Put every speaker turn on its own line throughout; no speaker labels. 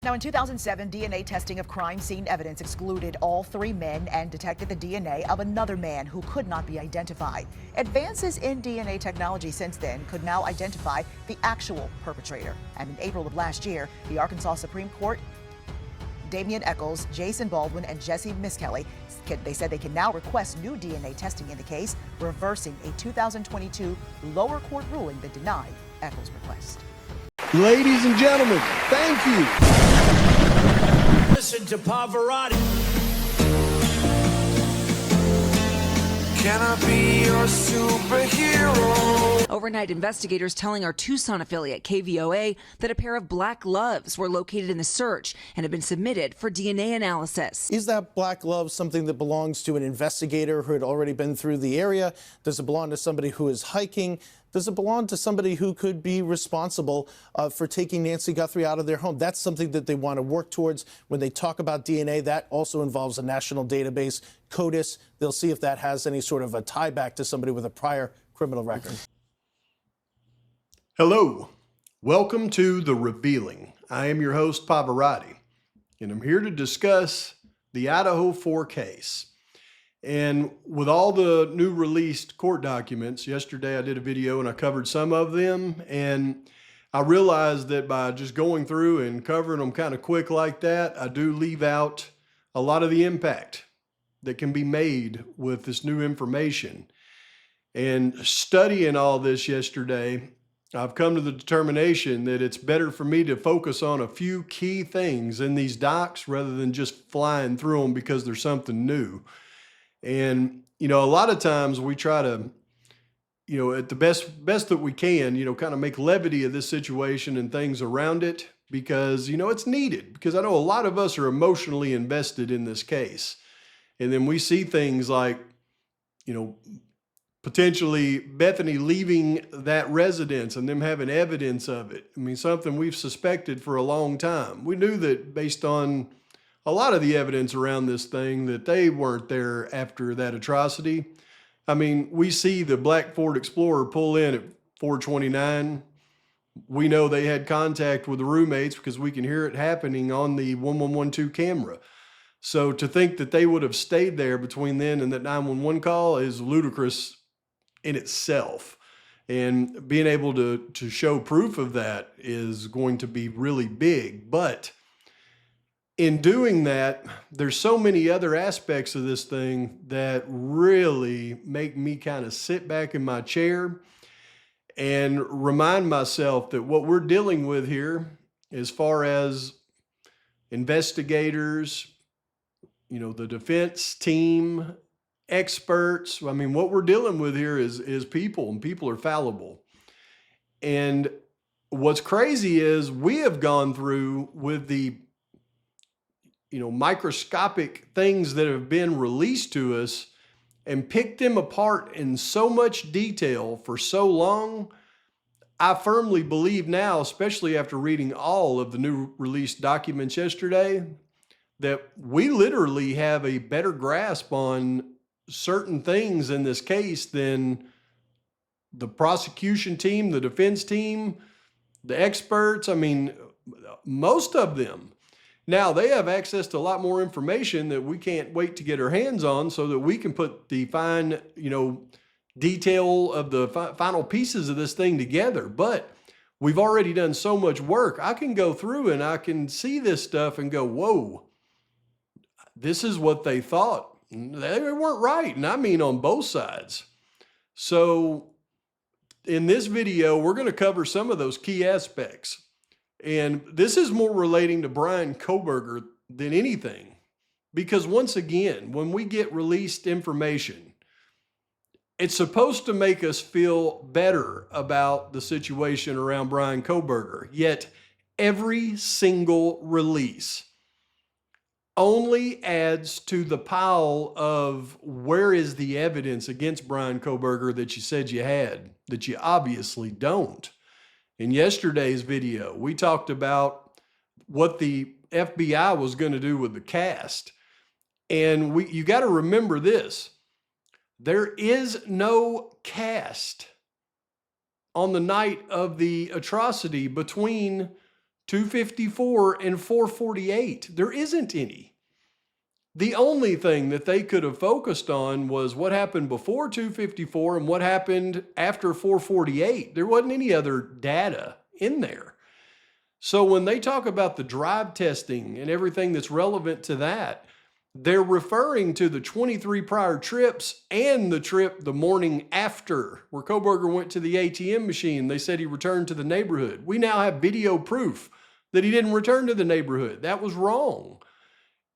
Now, in 2007, DNA testing of crime scene evidence excluded all 3 men and detected the DNA of another man who could not be identified. Advances in DNA technology since then could now identify the actual perpetrator. And in April of last year, the Arkansas Supreme Court, Damian Eccles, Jason Baldwin, and Jesse Miskelly, they said they can now request new DNA testing in the case, reversing a 2022 lower court ruling that denied Eccles' request.
Ladies and gentlemen, thank you.
Listen to Pavarotti. Can I be your superhero?
Overnight, investigators telling our Tucson affiliate KVOA that a pair of black gloves were located in the search and have been submitted for DNA analysis.
Is that black glove something that belongs to an investigator who had already been through the area? Does it belong to somebody who is hiking? Does it belong to somebody who could be responsible for taking Nancy Guthrie out of their home? That's something that they want to work towards. When they talk about DNA, that also involves a national database, CODIS. They'll see if that has any sort of a tie back to somebody with a prior criminal record.
Hello, welcome to The Revealing. I am your host, Pavarotti, and I'm here to discuss the Idaho 4 case. And with all the new released court documents, yesterday I did a video and I covered some of them, and I realized that by just going through and covering them kind of quick like that, I do leave out a lot of the impact that can be made with this new information. And studying all this yesterday, I've come to the determination that it's better for me to focus on a few key things in these docs rather than just flying through them because there's something new. And, you know, a lot of times we try to, you know, at the best that we can, you know, kind of make levity of this situation and things around it because, you know, it's needed. Because I know a lot of us are emotionally invested in this case. And then we see things like, you know, potentially Bethany leaving that residence and them having evidence of it. I mean, something we've suspected for a long time. We knew that based on a lot of the evidence around this thing that they weren't there after that atrocity. I mean, we see the black Ford Explorer pull in at 429. We know they had contact with the roommates because we can hear it happening on the 1112 camera. So to think that they would have stayed there between then and that 911 call is ludicrous in itself. And being able to show proof of that is going to be really big. But in doing that, there's so many other aspects of this thing that really make me kind of sit back in my chair and remind myself that what we're dealing with here, as far as investigators, you know, the defense team, experts, I mean, what we're dealing with here is people, and people are fallible. And what's crazy is we have gone through with the microscopic things that have been released to us and picked them apart in so much detail for so long. I firmly believe now, especially after reading all of the new released documents yesterday, that we literally have a better grasp on certain things in this case than the prosecution team, the defense team, the experts. I mean, most of them. Now, they have access to a lot more information that we can't wait to get our hands on so that we can put the fine, detail of the final pieces of this thing together. But we've already done so much work. I can go through and I can see this stuff and go, whoa, this is what they thought. They weren't right. And I mean on both sides. So in this video, we're going to cover some of those key aspects. And this is more relating to Bryan Kohberger than anything, because once again, when we get released information, it's supposed to make us feel better about the situation around Bryan Kohberger. Yet every single release only adds to the pile of where is the evidence against Bryan Kohberger that you said you had, that you obviously don't. In yesterday's video, we talked about what the FBI was going to do with the cast. And you got to remember this. There is no cast on the night of the atrocity between 254 and 448. There isn't any. The only thing that they could have focused on was what happened before 254 and what happened after 448. There wasn't any other data in there. So when they talk about the drive testing and everything that's relevant to that, they're referring to the 23 prior trips and the trip the morning after, where Kohberger went to the ATM machine. They said he returned to the neighborhood. We now have video proof that he didn't return to the neighborhood. That was wrong.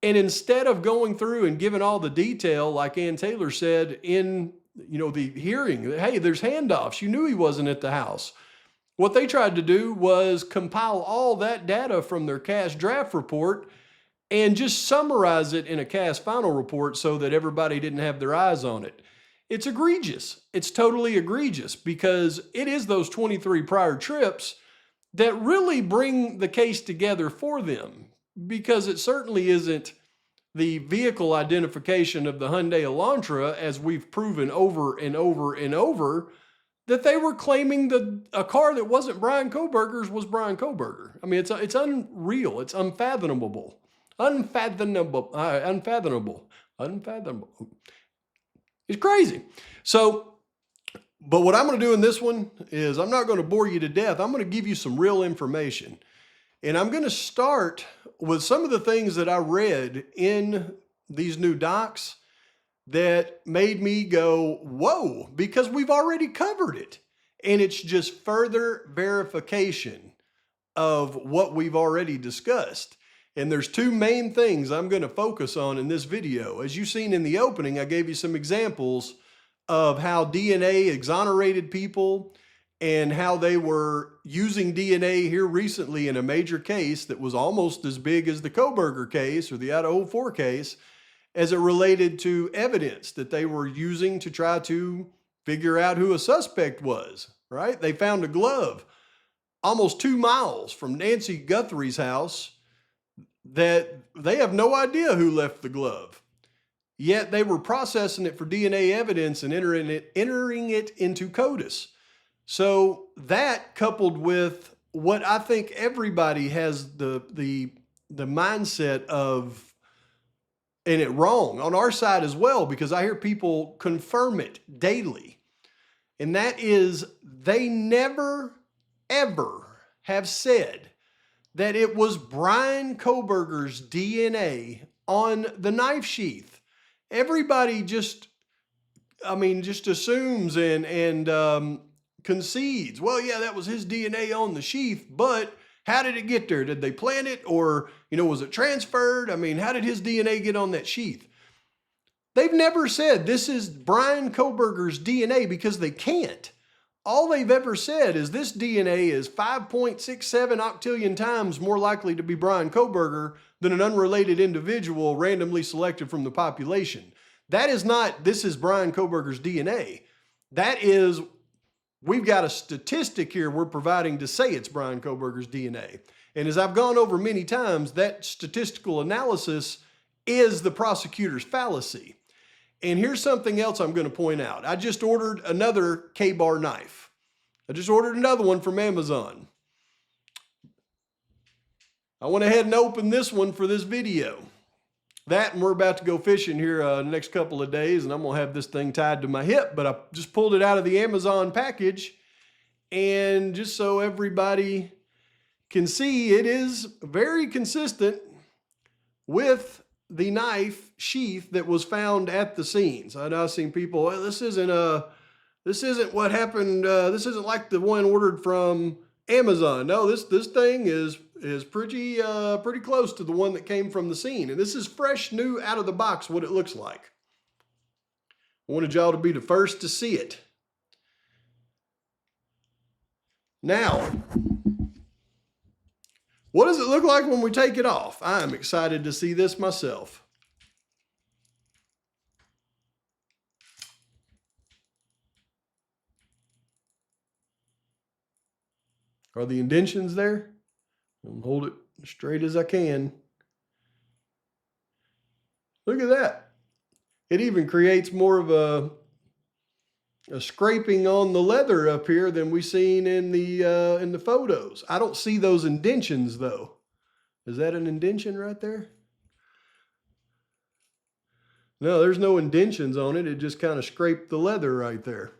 And instead of going through and giving all the detail, like Ann Taylor said in the hearing, that, hey, there's handoffs. You knew he wasn't at the house. What they tried to do was compile all that data from their CAS draft report and just summarize it in a CAS final report so that everybody didn't have their eyes on it. It's egregious. It's totally egregious because it is those 23 prior trips that really bring the case together for them, because it certainly isn't the vehicle identification of the Hyundai Elantra, as we've proven over and over and over, that they were claiming a car that wasn't Bryan Kohberger's was Bryan Kohberger. I mean, it's unreal. It's unfathomable. Unfathomable. It's crazy. So, but what I'm going to do in this one is I'm not going to bore you to death. I'm going to give you some real information. And I'm going to start with some of the things that I read in these new docs that made me go, whoa, because we've already covered it. And it's just further verification of what we've already discussed. And there's two main things I'm going to focus on in this video. As you've seen in the opening, I gave you some examples of how DNA exonerated people and how they were using DNA here recently in a major case that was almost as big as the Kohberger case or the Idaho 4 case, as it related to evidence that they were using to try to figure out who a suspect was, right? They found a glove almost 2 miles from Nancy Guthrie's house that they have no idea who left the glove. Yet they were processing it for DNA evidence and entering it into CODIS. So that, coupled with what I think everybody has the mindset of, and it wrong on our side as well, because I hear people confirm it daily. And that is, they never, ever have said that it was Bryan Kohberger's DNA on the knife sheath. Everybody just assumes and concedes, well, yeah, that was his DNA on the sheath, but how did it get there? Did they plant it, or, was it transferred? I mean, how did his DNA get on that sheath? They've never said this is Bryan Kohberger's DNA, because they can't. All they've ever said is this DNA is 5.67 octillion times more likely to be Bryan Kohberger than an unrelated individual randomly selected from the population. That is not, this is Bryan Kohberger's DNA. That is, we've got a statistic here we're providing to say it's Bryan Kohberger's DNA. And as I've gone over many times, that statistical analysis is the prosecutor's fallacy. And here's something else I'm going to point out. I just ordered another K-bar knife. I just ordered another one from Amazon. I went ahead and opened this one for this video. That, and we're about to go fishing here the next couple of days, and I'm going to have this thing tied to my hip, but I just pulled it out of the Amazon package, and just so everybody can see, it is very consistent with the knife sheath that was found at the scenes. I know I've seen people, well, this isn't what happened. This isn't like the one ordered from Amazon. No, this thing is pretty close to the one that came from the scene. And this is fresh, new, out of the box, what it looks like. I wanted y'all to be the first to see it. Now, what does it look like when we take it off? I'm excited to see this myself. Are the indentions there? I'll hold it straight as I can. Look at that. It even creates more of a scraping on the leather up here than we seen in the photos. I don't see those indentions though. Is that an indention right there? No, there's no indentions on it. It just kind of scraped the leather right there.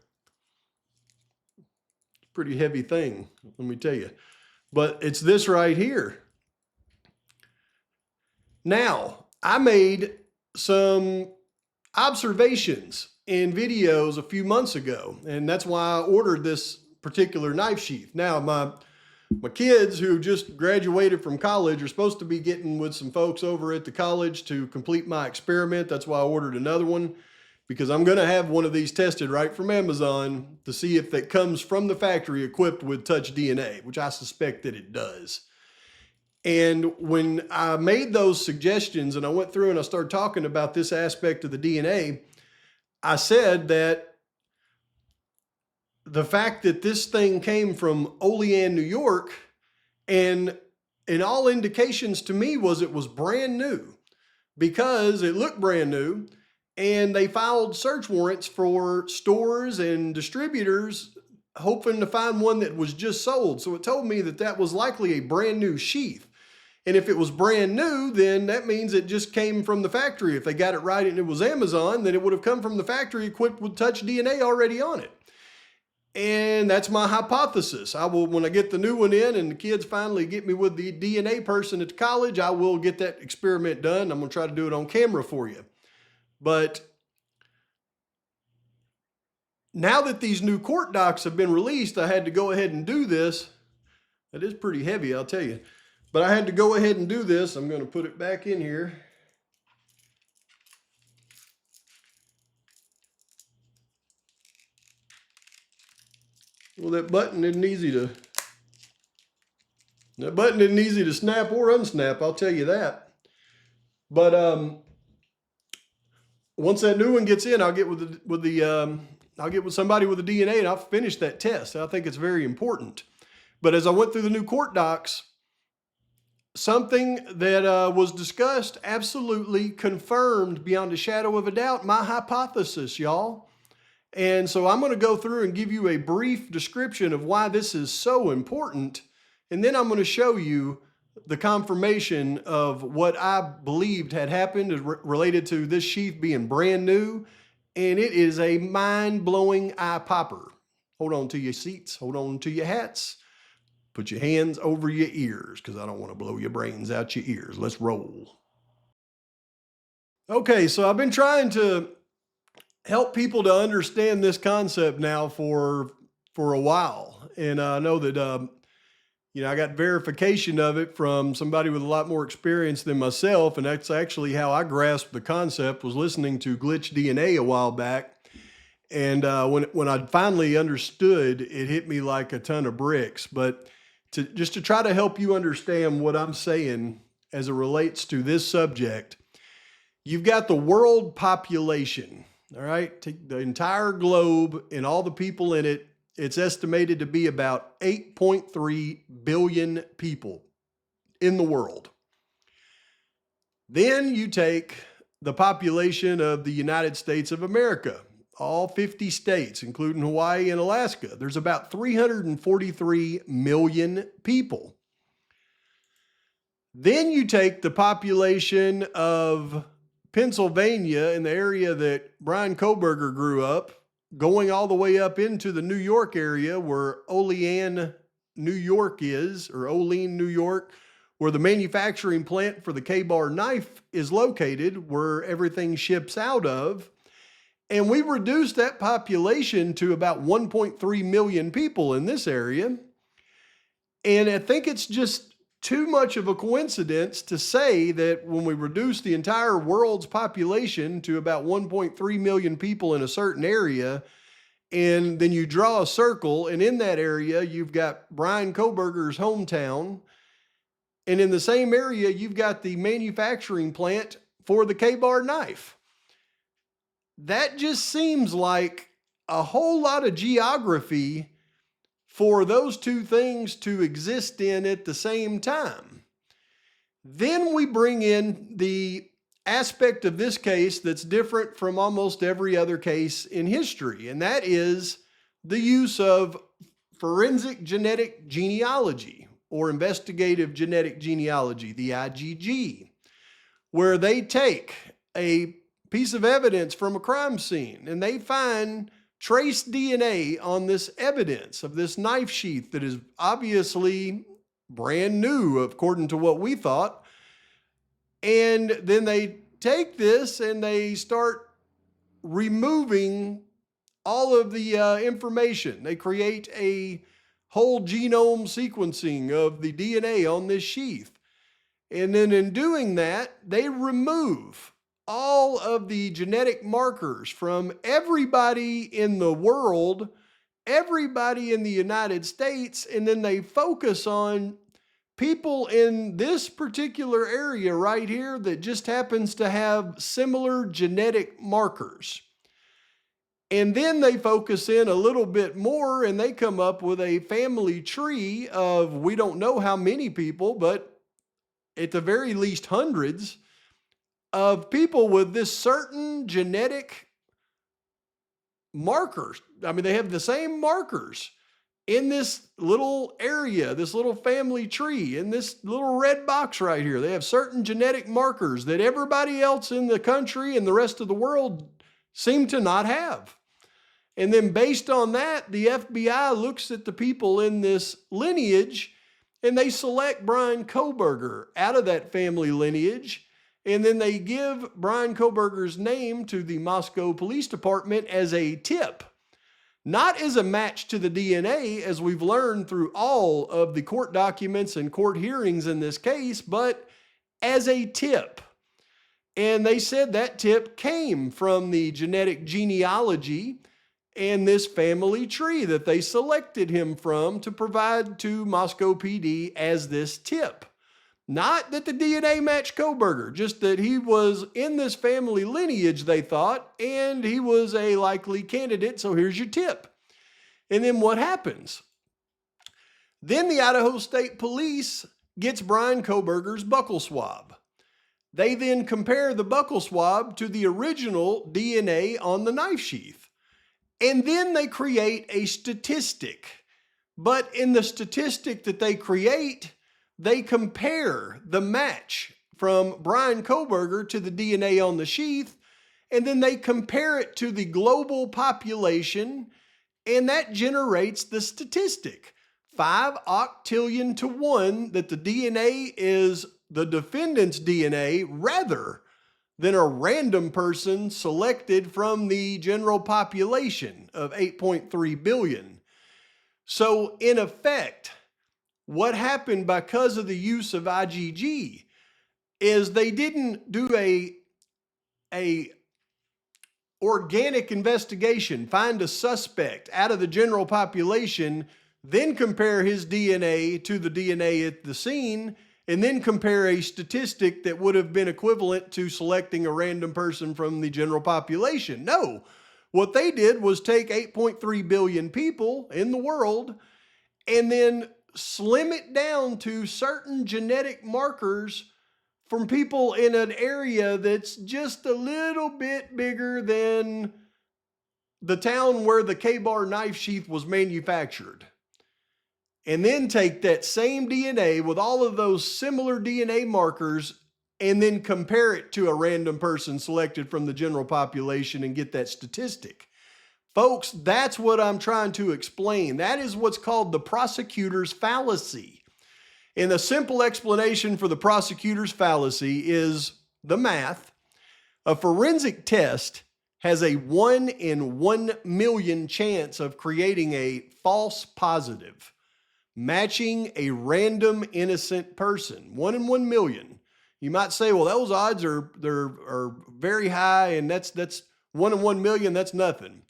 It's a pretty heavy thing, let me tell you. But it's this right here. Now, I made some observations in videos a few months ago, and that's why I ordered this particular knife sheath. Now, my kids who just graduated from college are supposed to be getting with some folks over at the college to complete my experiment. That's why I ordered another one, because I'm going to have one of these tested right from Amazon to see if it comes from the factory equipped with touch DNA, which I suspect that it does. And when I made those suggestions and I went through and I started talking about this aspect of the DNA, I said that the fact that this thing came from Olean, New York, and in all indications to me was it was brand new, because it looked brand new, and they filed search warrants for stores and distributors hoping to find one that was just sold. So it told me that that was likely a brand new sheath. And if it was brand new, then that means it just came from the factory. If they got it right and it was Amazon, then it would have come from the factory equipped with touch DNA already on it. And that's my hypothesis. I will, when I get the new one in and the kids finally get me with the DNA person at the college, I will get that experiment done. I'm going to try to do it on camera for you. But now that these new court docs have been released, I had to go ahead and do this. It is pretty heavy, I'll tell you. But I had to go ahead and do this. I'm going to put it back in here. Well, that button isn't easy to snap or unsnap, I'll tell you that. But once that new one gets in, I'll get with somebody with the DNA and I'll finish that test. I think it's very important. But as I went through the new court docs, something that was discussed absolutely confirmed beyond a shadow of a doubt my hypothesis, y'all. And so I'm going to go through and give you a brief description of why this is so important. And then I'm going to show you the confirmation of what I believed had happened related to this sheath being brand new. And it is a mind-blowing eye popper. Hold on to your seats. Hold on to your hats. Put your hands over your ears, because I don't want to blow your brains out your ears. Let's roll. Okay, so I've been trying to help people to understand this concept now for a while. And I know that, I got verification of it from somebody with a lot more experience than myself. And that's actually how I grasped the concept, was listening to Glitch DNA a while back. And when I finally understood, it hit me like a ton of bricks. But just to try to help you understand what I'm saying as it relates to this subject, you've got the world population, all right? Take the entire globe and all the people in it. It's estimated to be about 8.3 billion people in the world. Then you take the population of the United States of America, all 50 states, including Hawaii and Alaska. There's about 343 million people. Then you take the population of Pennsylvania, in the area that Bryan Kohberger grew up, going all the way up into the New York area where Olean, New York is, or Olean, New York, where the manufacturing plant for the K-bar knife is located, where everything ships out of. And we reduced that population to about 1.3 million people in this area. And I think it's just too much of a coincidence to say that when we reduce the entire world's population to about 1.3 million people in a certain area, and then you draw a circle, and in that area, you've got Bryan Kohberger's hometown, and in the same area, you've got the manufacturing plant for the K-bar knife. That just seems like a whole lot of geography for those two things to exist in at the same time. Then we bring in the aspect of this case that's different from almost every other case in history, and that is the use of forensic genetic genealogy or investigative genetic genealogy, the IgG, where they take a piece of evidence from a crime scene and they find trace DNA on this evidence of this knife sheath that is obviously brand new, according to what we thought. And then they take this and they start removing all of the information. They create a whole genome sequencing of the DNA on this sheath. And then in doing that, they remove all of the genetic markers from everybody in the world, everybody in the United States, and then they focus on people in this particular area right here that just happens to have similar genetic markers. And then they focus in a little bit more and they come up with a family tree of, we don't know how many people, but at the very least hundreds of people with this certain genetic markers. I mean, they have the same markers in this little area, this little family tree, in this little red box right here. They have certain genetic markers that everybody else in the country and the rest of the world seem to not have. And then based on that, the FBI looks at the people in this lineage and they select Bryan Kohberger out of that family lineage. And then they give Bryan Kohberger's name to the Moscow Police Department as a tip. Not as a match to the DNA, as we've learned through all of the court documents and court hearings in this case, but as a tip. And they said that tip came from the genetic genealogy and this family tree that they selected him from to provide to Moscow PD as this tip. Not that the DNA matched Kohberger, just that he was in this family lineage, they thought, and he was a likely candidate, so here's your tip. And then what happens? Then the Idaho State Police gets Bryan Kohberger's buccal swab. They then compare the buccal swab to the original DNA on the knife sheath. And then they create a statistic. But in the statistic that they create, they compare the match from Bryan Kohberger to the DNA on the sheath, and then they compare it to the global population, and that generates the statistic. 5 octillion to 1 that the DNA is the defendant's DNA rather than a random person selected from the general population of 8.3 billion. So in effect, what happened because of the use of IgG is they didn't do a organic investigation, find a suspect out of the general population, then compare his DNA to the DNA at the scene, and then compare a statistic that would have been equivalent to selecting a random person from the general population. No, what they did was take 8.3 billion people in the world and then slim it down to certain genetic markers from people in an area that's just a little bit bigger than the town where the K-bar knife sheath was manufactured. And then take that same DNA with all of those similar DNA markers and then compare it to a random person selected from the general population and get that statistic. Folks, that's what I'm trying to explain. That is what's called the prosecutor's fallacy. And the simple explanation for the prosecutor's fallacy is the math. A forensic test has a 1 in 1 million chance of creating a false positive, matching a random innocent person. 1 in 1 million. You might say, well, those odds are very high, and that's 1 in 1 million, that's nothing.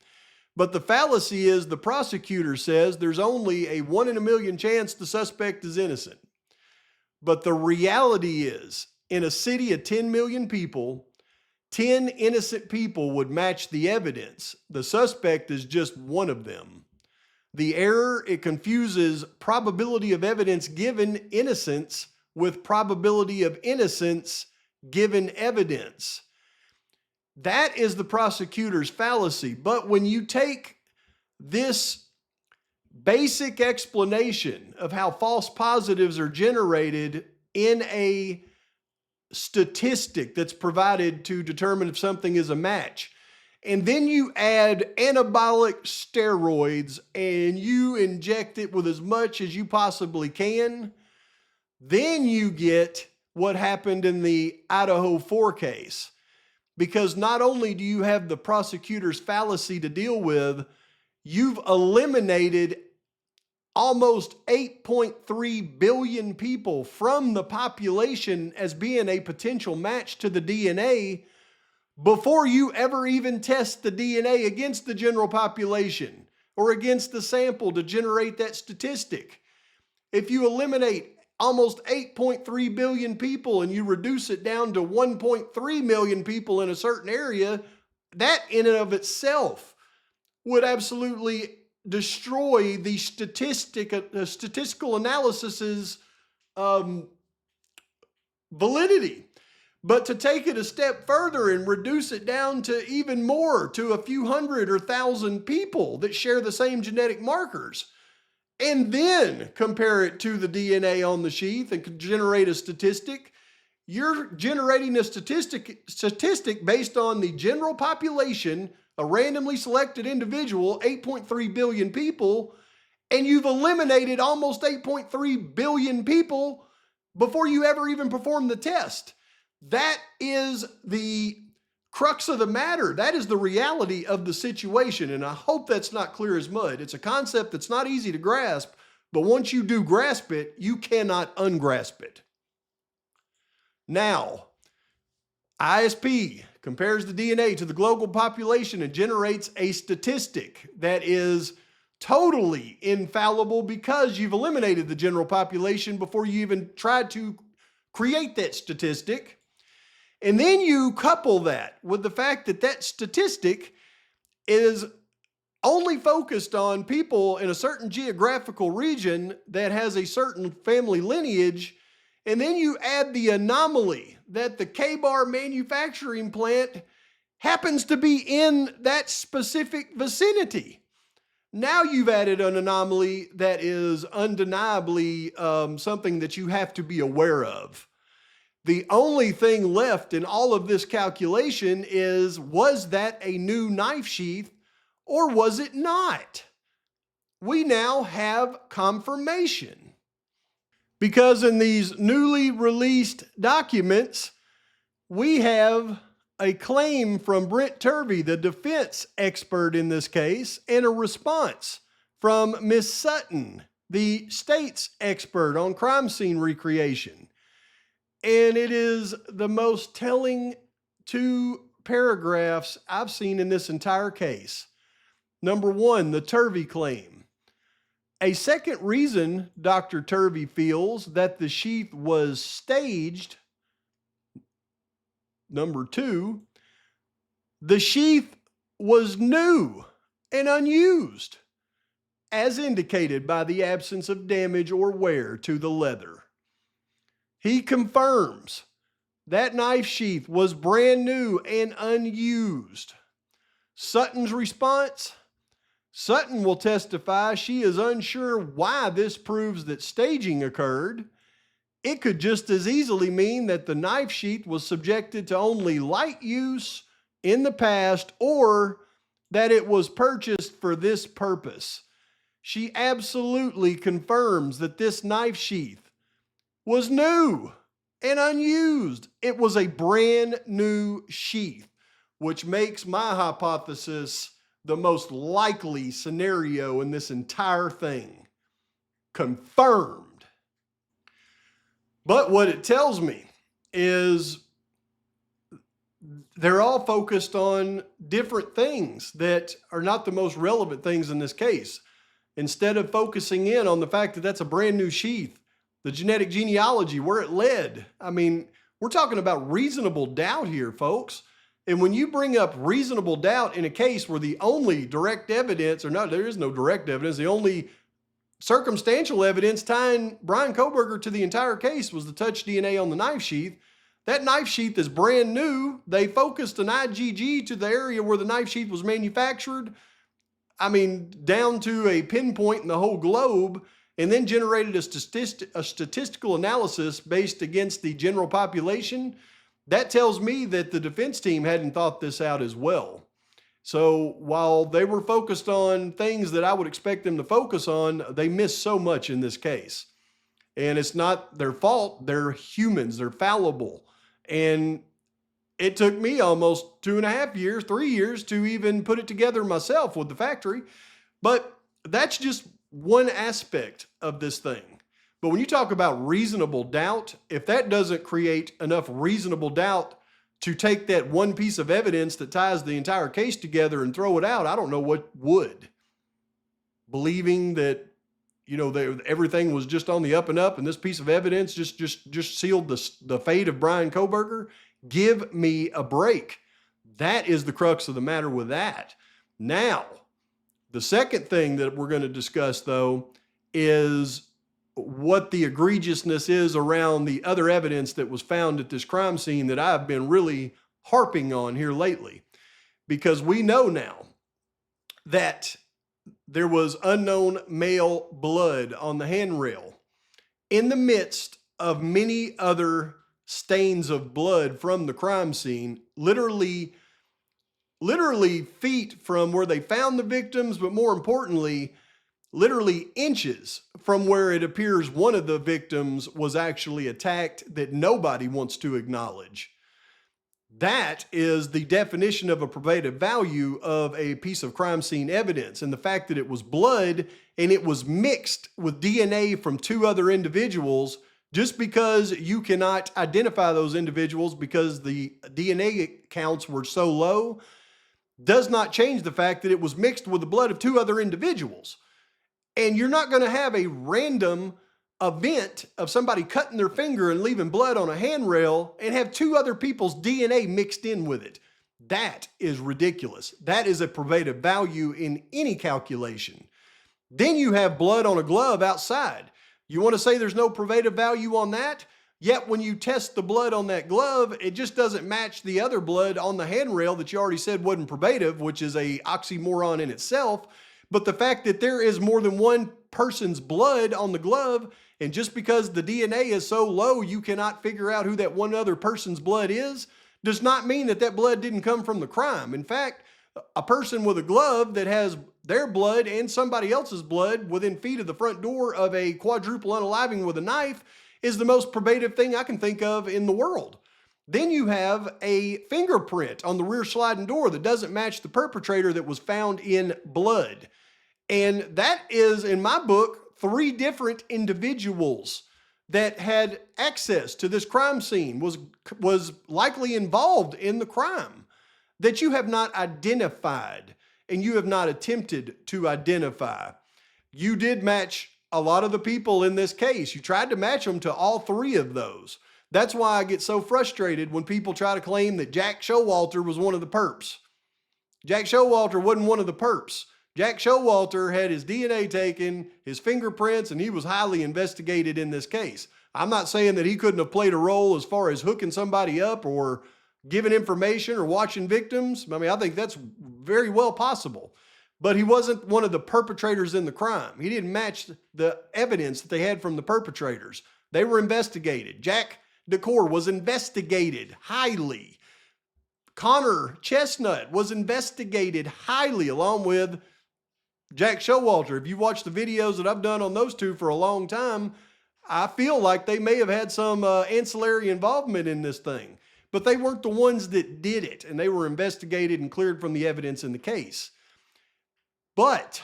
But the fallacy is the prosecutor says there's only a 1 in a million chance the suspect is innocent. But the reality is, in a city of 10 million people, 10 innocent people would match the evidence. The suspect is just one of them. The error, it confuses probability of evidence given innocence with probability of innocence given evidence. That is the prosecutor's fallacy. But when you take this basic explanation of how false positives are generated in a statistic that's provided to determine if something is a match, and then you add anabolic steroids and you inject it with as much as you possibly can, then you get what happened in the Idaho 4 case. Because not only do you have the prosecutor's fallacy to deal with, you've eliminated almost 8.3 billion people from the population as being a potential match to the DNA before you ever even test the DNA against the general population or against the sample to generate that statistic. If you eliminate almost 8.3 billion people and you reduce it down to 1.3 million people in a certain area, that in and of itself would absolutely destroy the statistical analysis's validity. But to take it a step further and reduce it down to even more, to a few hundred or thousand people that share the same genetic markers, and then compare it to the DNA on the sheath and generate a statistic, you're generating a statistic based on the general population, a randomly selected individual, 8.3 billion people, and you've eliminated almost 8.3 billion people before you ever even perform the test. That is the crux of the matter. That is the reality of the situation, and I hope that's not clear as mud. It's a concept that's not easy to grasp, but once you do grasp it, you cannot ungrasp it. Now, ISP compares the DNA to the global population and generates a statistic that is totally infallible because you've eliminated the general population before you even tried to create that statistic. And then you couple that with the fact that that statistic is only focused on people in a certain geographical region that has a certain family lineage. And then you add the anomaly that the K-bar manufacturing plant happens to be in that specific vicinity. Now you've added an anomaly that is undeniably something that you have to be aware of. The only thing left in all of this calculation is, was that a new knife sheath or was it not? We now have confirmation. Because in these newly released documents, we have a claim from Brent Turvey, the defense expert in this case, and a response from Miss Sutton, the state's expert on crime scene recreation. And it is the most telling 2 paragraphs I've seen in this entire case. Number 1, the Turvey claim. A second reason Dr. Turvey feels that the sheath was staged. Number 2, the sheath was new and unused, as indicated by the absence of damage or wear to the leather. He confirms that knife sheath was brand new and unused. Sutton's response? Sutton will testify she is unsure why this proves that staging occurred. It could just as easily mean that the knife sheath was subjected to only light use in the past, or that it was purchased for this purpose. She absolutely confirms that this knife sheath was new and unused. It was a brand new sheath, which makes my hypothesis the most likely scenario in this entire thing. Confirmed. But what it tells me is they're all focused on different things that are not the most relevant things in this case. Instead of focusing in on the fact that that's a brand new sheath, the genetic genealogy, where it led. I mean, we're talking about reasonable doubt here, folks. And when you bring up reasonable doubt in a case where the only direct evidence, or no, there is no direct evidence, the only circumstantial evidence tying Bryan Kohberger to the entire case was the touch DNA on the knife sheath, That knife sheath is brand new. They focused an IgG to the area where the knife sheath was manufactured. I mean, down to a pinpoint in the whole globe, and then generated a statistical analysis based against the general population. That tells me that the defense team hadn't thought this out as well. So while they were focused on things that I would expect them to focus on, they missed so much in this case. And it's not their fault. They're humans. They're fallible. And it took me almost 2.5 years, 3 years to even put it together myself with the factory. But that's just one aspect of this thing. But when you talk about reasonable doubt, if that doesn't create enough reasonable doubt to take that one piece of evidence that ties the entire case together and throw it out, I don't know what would. Believing that, everything was just on the up and up and this piece of evidence just sealed the fate of Bryan Kohberger, give me a break. That is the crux of the matter with that. Now, the second thing that we're going to discuss, though, is what the egregiousness is around the other evidence that was found at this crime scene that I've been really harping on here lately. Because we know now that there was unknown male blood on the handrail in the midst of many other stains of blood from the crime scene, literally feet from where they found the victims, but more importantly, literally inches from where it appears one of the victims was actually attacked that nobody wants to acknowledge. That is the definition of a probative value of a piece of crime scene evidence. And the fact that it was blood and it was mixed with DNA from two other individuals, just because you cannot identify those individuals because the DNA counts were so low, does not change the fact that it was mixed with the blood of two other individuals. And you're not going to have a random event of somebody cutting their finger and leaving blood on a handrail and have two other people's DNA mixed in with it. That is ridiculous. That is a probative value in any calculation. Then you have blood on a glove outside. You want to say there's no probative value on that? Yet when you test the blood on that glove, it just doesn't match the other blood on the handrail that you already said wasn't probative, which is a oxymoron in itself. But the fact that there is more than one person's blood on the glove, and just because the DNA is so low you cannot figure out who that one other person's blood is, does not mean that that blood didn't come from the crime. In fact, a person with a glove that has their blood and somebody else's blood within feet of the front door of a quadruple unaliving with a knife is the most probative thing I can think of in the world. Then you have a fingerprint on the rear sliding door that doesn't match the perpetrator that was found in blood. And that is, in my book, 3 different individuals that had access to this crime scene, was likely involved in the crime, that you have not identified and you have not attempted to identify. You did match a lot of the people in this case. You tried to match them to all 3 of those. That's why I get so frustrated when people try to claim that Jack Showalter was one of the perps. Jack Showalter wasn't one of the perps. Jack Showalter had his DNA taken, his fingerprints, and he was highly investigated in this case. I'm not saying that he couldn't have played a role as far as hooking somebody up or giving information or watching victims. I mean, I think that's very well possible. But he wasn't one of the perpetrators in the crime. He didn't match the evidence that they had from the perpetrators. They were investigated. Jack DeCore was investigated highly. Connor Chestnut was investigated highly, along with Jack Showalter. If you watch the videos that I've done on those 2 for a long time, I feel like they may have had some ancillary involvement in this thing. But they weren't the ones that did it, and they were investigated and cleared from the evidence in the case. But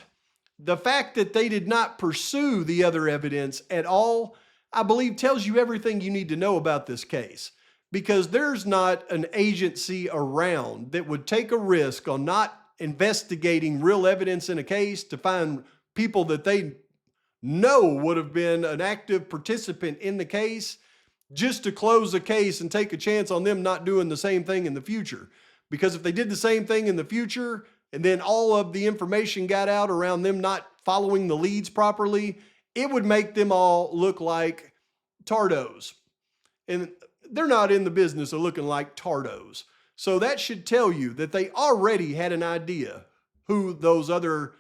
the fact that they did not pursue the other evidence at all, I believe, tells you everything you need to know about this case. Because there's not an agency around that would take a risk on not investigating real evidence in a case to find people that they know would have been an active participant in the case, just to close the case and take a chance on them not doing the same thing in the future. Because if they did the same thing in the future, and then all of the information got out around them not following the leads properly, it would make them all look like tardos. And they're not in the business of looking like tardos. So that should tell you that they already had an idea who those other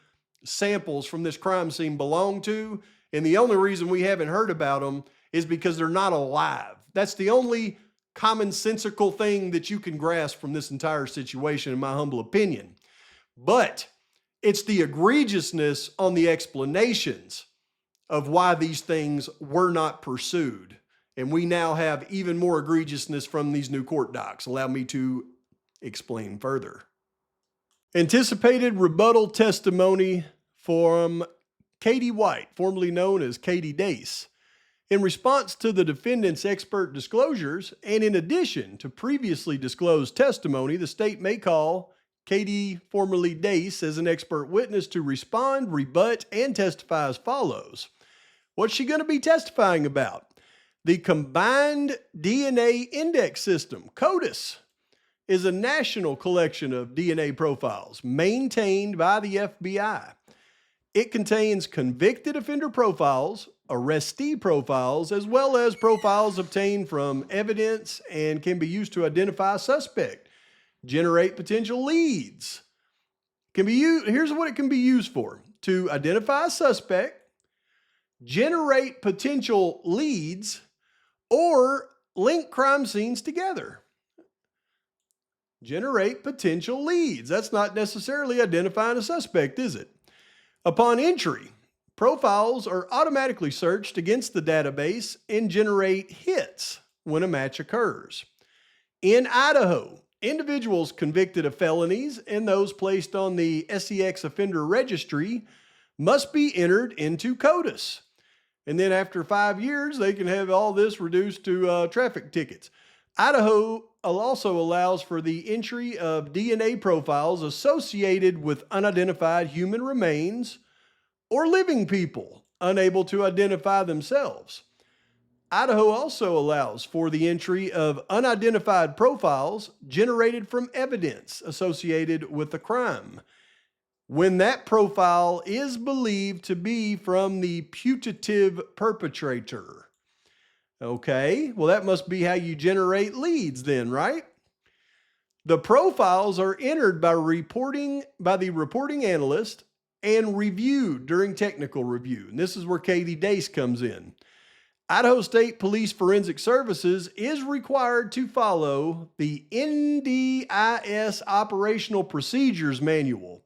samples from this crime scene belong to. And the only reason we haven't heard about them is because they're not alive. That's the only commonsensical thing that you can grasp from this entire situation, in my humble opinion. But it's the egregiousness on the explanations of why these things were not pursued. And we now have even more egregiousness from these new court docs. Allow me to explain further. Anticipated rebuttal testimony from Katie White, formerly known as Katie Dace. In response to the defendant's expert disclosures, and in addition to previously disclosed testimony, the state may call Katie, formerly Dace, as an expert witness to respond, rebut, and testify as follows. What's she going to be testifying about? The Combined DNA Index System, CODIS, is a national collection of DNA profiles maintained by the FBI. It contains convicted offender profiles, arrestee profiles, as well as profiles obtained from evidence and can be used to identify a suspect, generate potential leads. Here's what it can be used for: to identify a suspect, generate potential leads, or link crime scenes together. Generate potential leads. That's not necessarily identifying a suspect, is it? Upon entry, profiles are automatically searched against the database and generate hits when a match occurs. In Idaho, individuals convicted of felonies and those placed on the SEX offender registry must be entered into CODIS. And then after 5 years, they can have all this reduced to traffic tickets. Idaho also allows for the entry of DNA profiles associated with unidentified human remains or living people unable to identify themselves. Idaho also allows for the entry of unidentified profiles generated from evidence associated with the crime, when that profile is believed to be from the putative perpetrator. Okay, well, that must be how you generate leads then, right? The profiles are entered by the reporting analyst and reviewed during technical review. And this is where Katie Dace comes in. Idaho State Police Forensic Services is required to follow the NDIS Operational Procedures Manual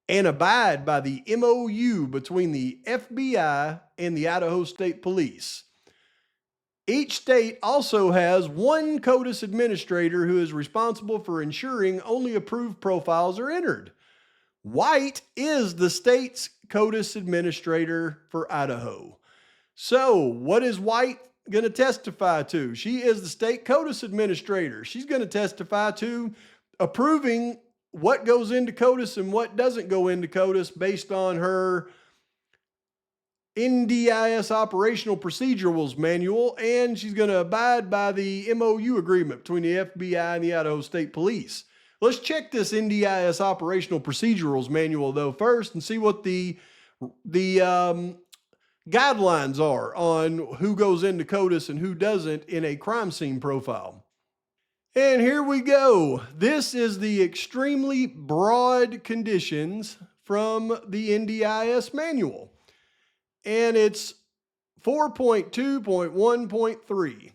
and abide by the MOU between the FBI and the Idaho State Police. Each state also has one CODIS administrator who is responsible for ensuring only approved profiles are entered. White is the state's CODIS administrator for Idaho. So what is White going to testify to? She is the state CODIS administrator. She's going to testify to approving what goes into CODIS and what doesn't go into CODIS based on her NDIS Operational Procedurals Manual, and she's going to abide by the MOU agreement between the FBI and the Idaho State Police. Let's check this NDIS Operational Procedurals Manual, though, first and see what the guidelines are on who goes into CODIS and who doesn't in a crime scene profile. And here we go. This is the extremely broad conditions from the NDIS manual. And it's 4.2.1.3.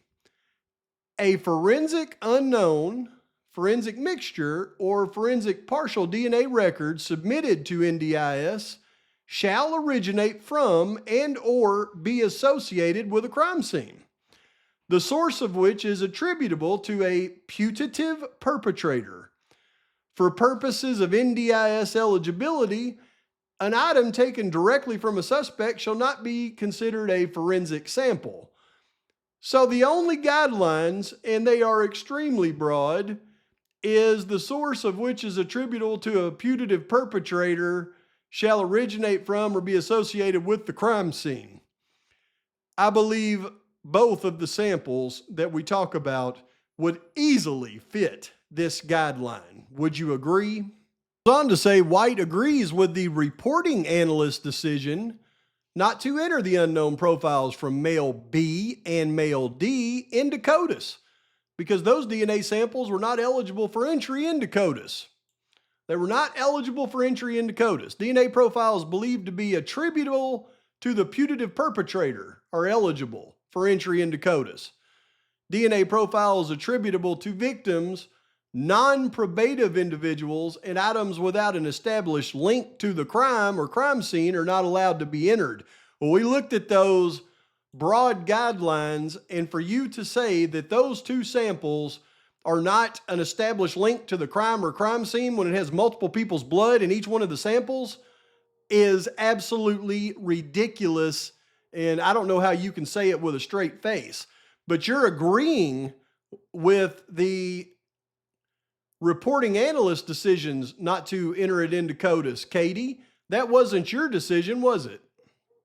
A forensic unknown, forensic mixture, or forensic partial DNA record submitted to NDIS shall originate from and or be associated with a crime scene, the source of which is attributable to a putative perpetrator. For purposes of NDIS eligibility, an item taken directly from a suspect shall not be considered a forensic sample. So the only guidelines, and they are extremely broad, is the source of which is attributable to a putative perpetrator shall originate from or be associated with the crime scene. I believe both of the samples that we talk about would easily fit this guideline. Would you agree? Goes on to say White agrees with the reporting analyst's decision not to enter the unknown profiles from male B and male D into CODIS, because those DNA samples were not eligible for entry into CODIS. They were not eligible for entry into CODIS. DNA profiles believed to be attributable to the putative perpetrator are eligible for entry into CODIS. DNA profiles attributable to victims, non-probative individuals, and items without an established link to the crime or crime scene are not allowed to be entered. Well, we looked at those broad guidelines, and for you to say that those two samples are not an established link to the crime or crime scene when it has multiple people's blood in each one of the samples is absolutely ridiculous. And I don't know how you can say it with a straight face, but you're agreeing with the reporting analyst decisions not to enter it into CODIS. Katie, that wasn't your decision, was it?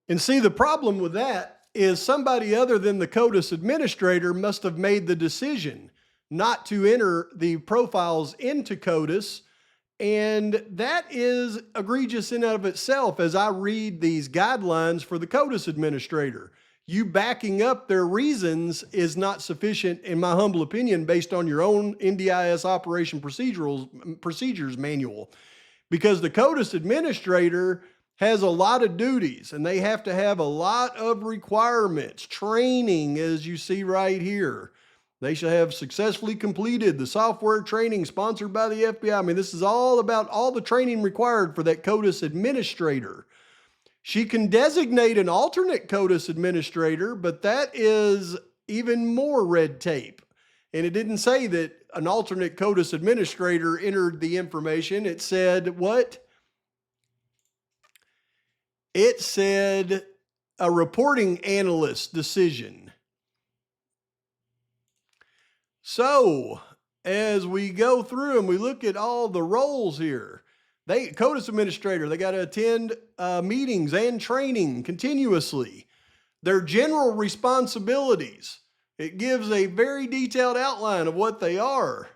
And see, the problem with that is somebody other than the CODIS administrator must have made the decision not to enter the profiles into CODIS. And that is egregious in and of itself as I read these guidelines for the CODIS administrator. You backing up their reasons is not sufficient, in my humble opinion, based on your own NDIS operation procedures manual. Because the CODIS administrator has a lot of duties and they have to have a lot of requirements, training, as you see right here. They shall have successfully completed the software training sponsored by the FBI. I mean, this is all about all the training required for that CODIS administrator. She can designate an alternate CODIS administrator, but that is even more red tape. And it didn't say that an alternate CODIS administrator entered the information. It said what? It said a reporting analyst decision. So, as we go through and we look at all the roles here, CODIS administrator, they got to attend meetings and training continuously. Their general responsibilities, it gives a very detailed outline of what they are.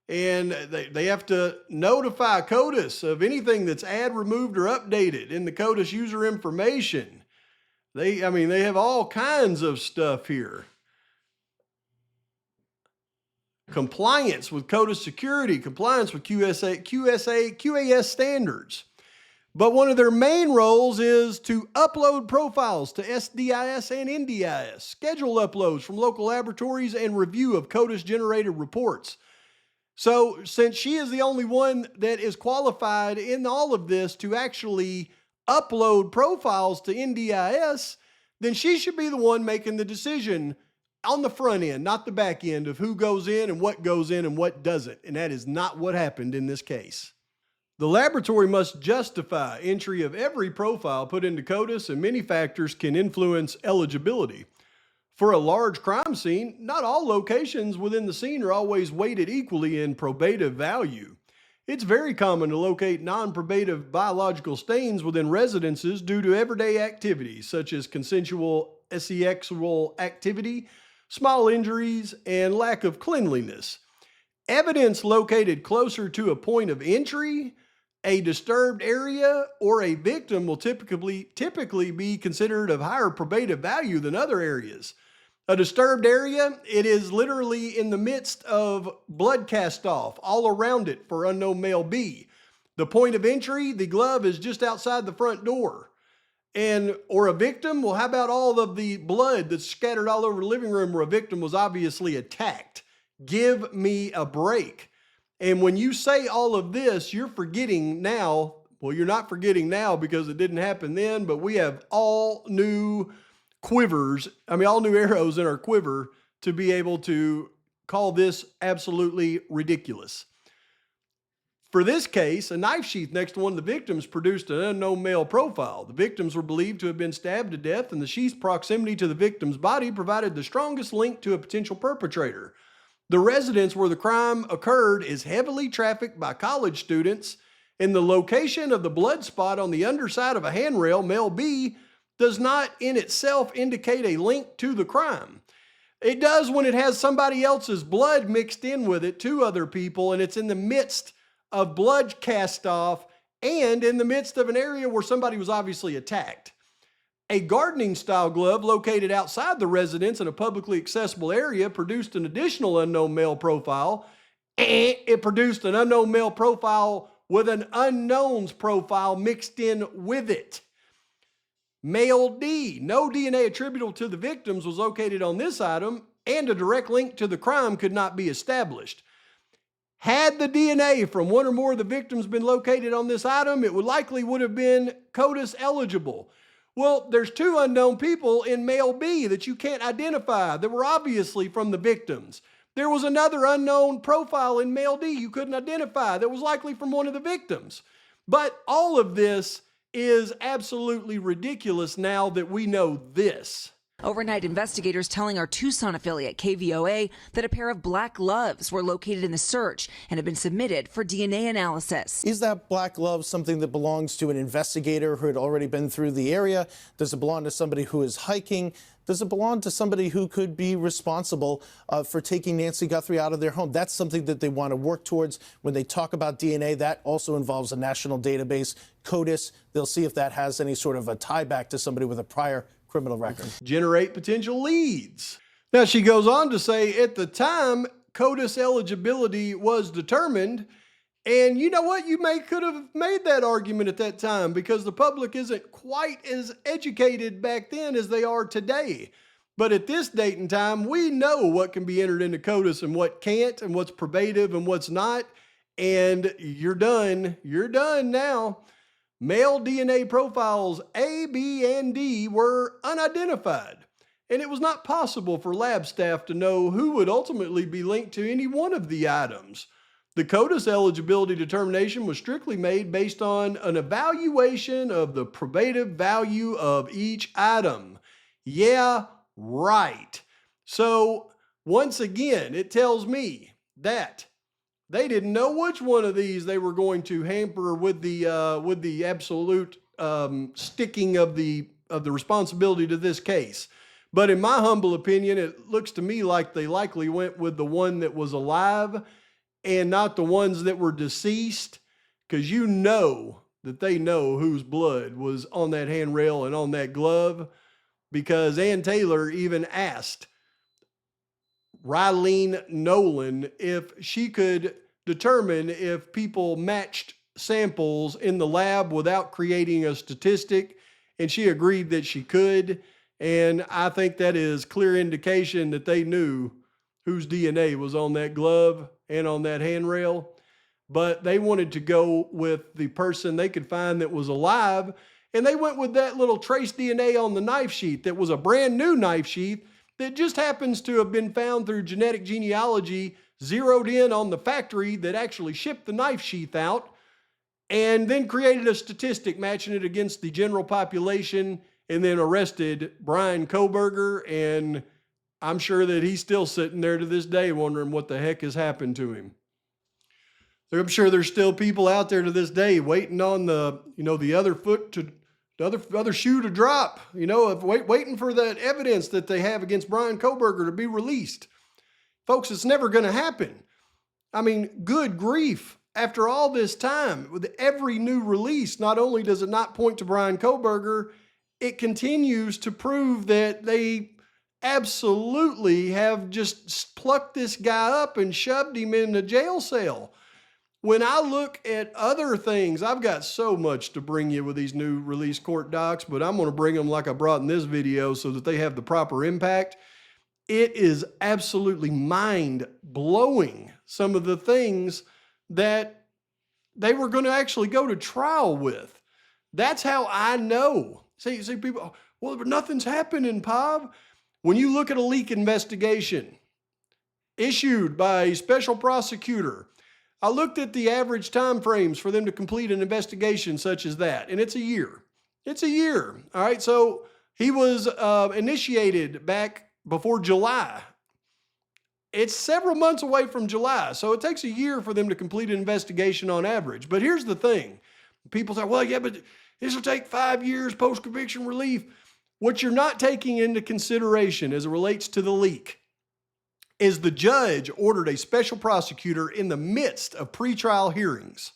And they have to notify CODIS of anything that's add, removed, or updated in the CODIS user information. They have all kinds of stuff here. Compliance with CODIS security, compliance with QAS standards. But one of their main roles is to upload profiles to SDIS and NDIS, schedule uploads from local laboratories, and review of CODIS-generated reports. So since she is the only one that is qualified in all of this to actually upload profiles to NDIS, then she should be the one making the decision on the front end, not the back end, of who goes in and what doesn't. And that is not what happened in this case. The laboratory must justify entry of every profile put into CODIS, and many factors can influence eligibility. For a large crime scene, not all locations within the scene are always weighted equally in probative value. It's very common to locate non-probative biological stains within residences due to everyday activities such as consensual sexual activity, small injuries, and lack of cleanliness. Evidence located closer to a point of entry, a disturbed area, or a victim will typically be considered of higher probative value than other areas. A disturbed area, it is literally in the midst of blood cast off all around it for unknown male B. The point of entry, the glove is just outside the front door. Or a victim, well, how about all of the blood that's scattered all over the living room where a victim was obviously attacked? Give me a break. And when you say all of this, you're forgetting now. Well, you're not forgetting now because it didn't happen then, but we have all new all new arrows in our quiver to be able to call this absolutely ridiculous. For this case, a knife sheath next to one of the victims produced an unknown male profile. The victims were believed to have been stabbed to death, and the sheath's proximity to the victim's body provided the strongest link to a potential perpetrator. The residence where the crime occurred is heavily trafficked by college students, and the location of the blood spot on the underside of a handrail, male B, does not in itself indicate a link to the crime. It does when it has somebody else's blood mixed in with it, two other people, and it's in the midst of blood cast off and in the midst of an area where somebody was obviously attacked. A gardening style glove located outside the residence in a publicly accessible area produced an additional unknown male profile. It produced an unknown male profile with an unknown's profile mixed in with it. Male D, no DNA attributable to the victims was located on this item, and a direct link to the crime could not be established. Had the DNA from one or more of the victims been located on this item, it would have been CODIS eligible. Well, there's two unknown people in male B that you can't identify that were obviously from the victims. There was another unknown profile in male D you couldn't identify that was likely from one of the victims. But all of this is absolutely ridiculous now that we know this.
Overnight, investigators telling our Tucson affiliate KVOA that a pair of black gloves were located in the search and have been submitted for DNA analysis.
Is that black glove something that belongs to an investigator who had already been through the area? Does it belong to somebody who is hiking? Does it belong to somebody who could be responsible for taking Nancy Guthrie out of their home? That's something that they want to work towards. When they talk about DNA, that also involves a national database, CODIS. They'll see if that has any sort of a tie back to somebody with a prior criminal record.
Generate potential leads. Now, she goes on to say, at the time, CODIS eligibility was determined. And you know what? You could have made that argument at that time because the public isn't quite as educated back then as they are today. But at this date and time, we know what can be entered into CODIS and what can't, and what's probative and what's not. And you're done. You're done now. Male DNA profiles A, B, and D were unidentified, and it was not possible for lab staff to know who would ultimately be linked to any one of the items. The CODIS eligibility determination was strictly made based on an evaluation of the probative value of each item. Yeah, right. So once again, it tells me that they didn't know which one of these they were going to hamper with the absolute sticking of the responsibility to this case. But in my humble opinion, it looks to me like they likely went with the one that was alive and not the ones that were deceased, because you know that they know whose blood was on that handrail and on that glove, because Ann Taylor even asked Rylene Nolan if she could determine if people matched samples in the lab without creating a statistic, and she agreed that she could. And I think that is clear indication that they knew whose DNA was on that glove and on that handrail, but they wanted to go with the person they could find that was alive, and they went with that little trace DNA on the knife sheath that was a brand new knife sheath that just happens to have been found through genetic genealogy, zeroed in on the factory that actually shipped the knife sheath out, and then created a statistic matching it against the general population, and then arrested Bryan Kohberger. And I'm sure that he's still sitting there to this day wondering what the heck has happened to him. I'm sure there's still people out there to this day waiting on the other shoe to drop, waiting for that evidence that they have against Bryan Kohberger to be released. Folks, it's never going to happen. I mean, good grief. After all this time, with every new release, not only does it not point to Bryan Kohberger, it continues to prove that they absolutely have just plucked this guy up and shoved him in a jail cell. When I look at other things, I've got so much to bring you with these new release court docs, but I'm going to bring them like I brought in this video so that they have the proper impact. It is absolutely mind-blowing, some of the things that they were going to actually go to trial with. That's how I know. See people, well, but nothing's happening, Pav. When you look at a leak investigation issued by a special prosecutor, I looked at the average time frames for them to complete an investigation such as that, and it's a year. It's a year. All right, so he was initiated back before July. It's several months away from July, so it takes a year for them to complete an investigation on average. But here's the thing. People say, well, yeah, but this will take 5 years post-conviction relief. What you're not taking into consideration as it relates to the leak is the judge ordered a special prosecutor in the midst of pretrial hearings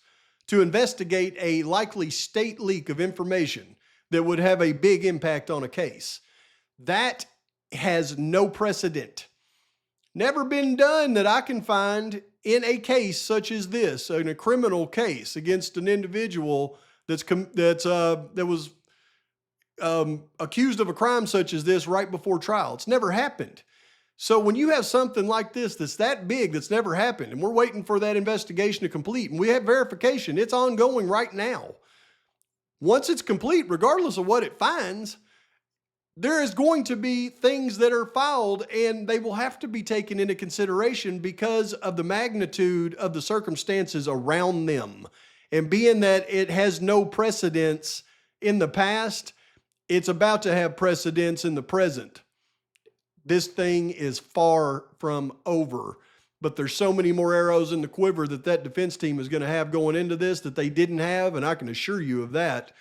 to investigate a likely state leak of information that would have a big impact on a case. That has no precedent. Never been done that I can find in a case such as this, in a criminal case against an individual that was accused of a crime such as this right before trial. It's never happened. So when you have something like this that's that big, that's never happened, and we're waiting for that investigation to complete, and we have verification, it's ongoing right now. Once it's complete, regardless of what it finds, there is going to be things that are filed, and they will have to be taken into consideration because of the magnitude of the circumstances around them. And being that it has no precedence in the past, it's about to have precedence in the present. This thing is far from over, but there's so many more arrows in the quiver that defense team is going to have going into this that they didn't have, and I can assure you of that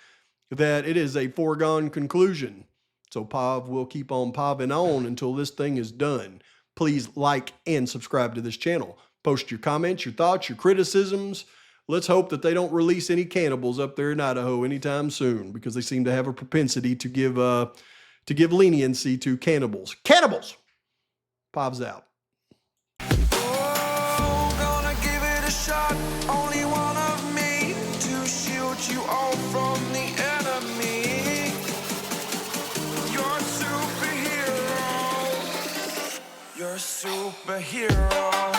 it is a foregone conclusion. So Pav will keep on paving on until this thing is done. Please like and subscribe to this channel. Post your comments, your thoughts, your criticisms. Let's hope that they don't release any cannibals up there in Idaho anytime soon, because they seem to have a propensity to give leniency to cannibals. Cannibals! Pav's out.
Oh, gonna give it a shot. Only one of me to shield you all from the enemy. You're a superhero. You're a superhero.